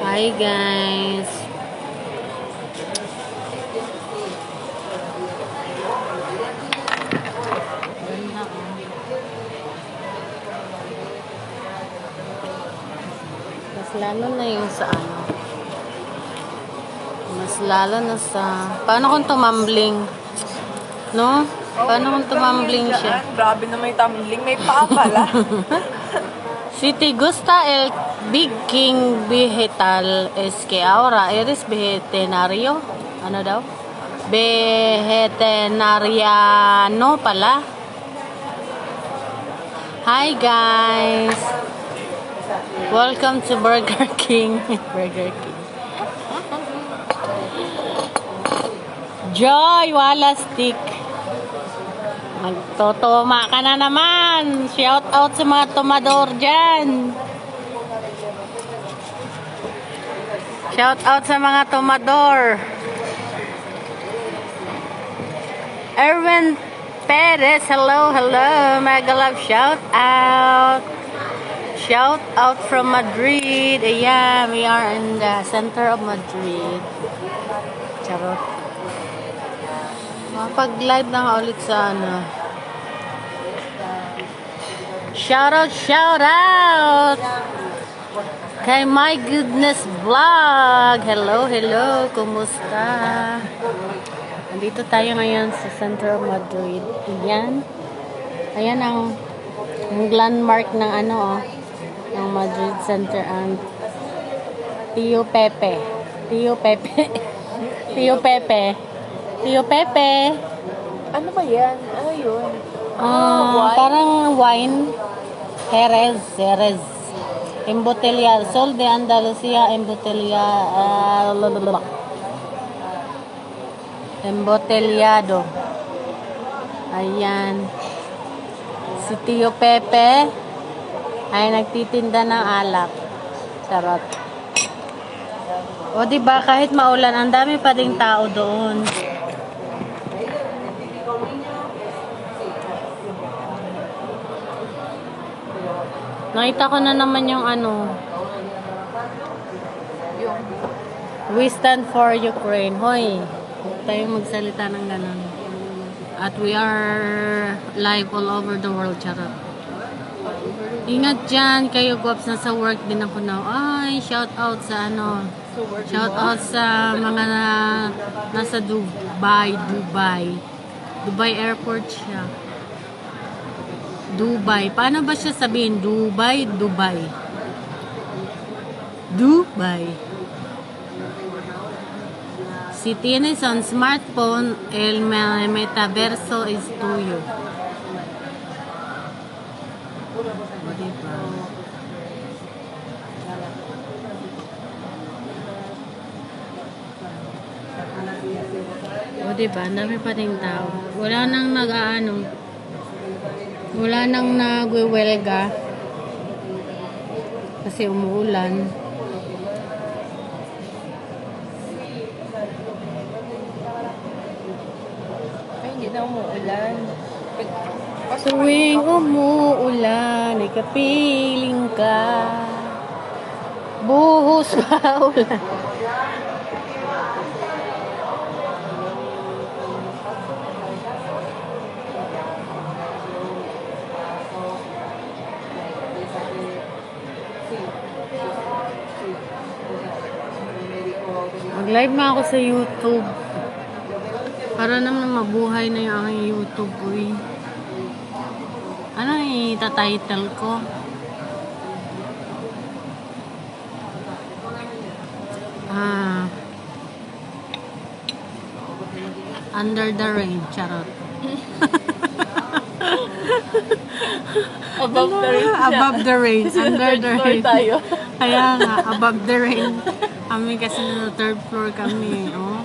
Hi guys. Ganda oh. Mas lalo na yung sa ano. Mas lalo na sa paano kung tumambling? No? Paano kung tumambling siya? Grabe na may tumbling. May paa pala. Si te gusta el Big King Vegetal es que ahora eres vegetariano. Ano daw? Vegetariano pala. Hi guys. Welcome to Burger King. Burger King. Joy, wala stick. Magtotoma ka na naman. Shout out sa mga tomador dyan. Shout out sa mga tomador. Erwin Perez, hello, hello. Mega love shout out. Shout out from Madrid. Ayan, we are in the center of Madrid. Charot. Pag-live na nga ulit sa ano. Shout out kay My Goodness Vlog. Hello, hello. Kumusta? Nandito tayo ngayon sa center of Madrid. Ayan. Ayan ang landmark ng ano oh. Ng Madrid Center ang Tio Pepe. Tio Pepe. Tio Pepe. Tio Pepe. Ano ba yan? Ano yun? Wine? Parang wine. Jerez. Embotellado. Sol de Andalucía. Embotellado. Ayan. Si Tio Pepe ay nagtitinda ng alak. Sarap. O diba kahit maulan, ang dami pa ding tao doon. Nakita ko na naman yung ano. We stand for Ukraine. Hoy, huwag tayong magsalita ng ganun. At we are live all over the world. Charot. Ingat dyan. Kayo, guwaps, nasa work din ako now. Ay, shout out sa ano. Shout out sa mga nasa Dubai. Dubai airport siya. Dubai. Paano ba siya sabihin? Dubai. Si tienes un smartphone, el metaverso es tuyo. O diba? Ang dami pa rin tao. Wala nang nag-aano. Wala nang nagwewelga kasi umuulan. Ay, hindi na umuulan. Tuwing umuulan, ikapiling ka. Buhos pa ulan. Mag-live na ako sa YouTube. Para naman mabuhay na yung aking YouTube ko eh. Ano itatitle ko? Under the Rain. Charot. Above the rain siya. Above the rain. Under the rain. Tayo. Kaya nga, above the rain. Kami kasi na third floor kami. Oh.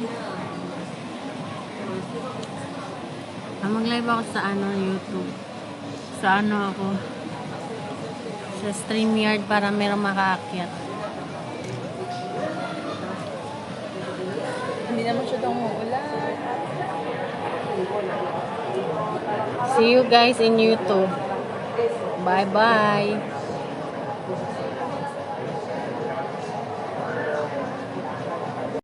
Mag-live ako sa YouTube. Sa ako. Sa StreamYard para merong makaakyat. Hindi naman siya daw umuulan. See you guys in YouTube. Bye-bye.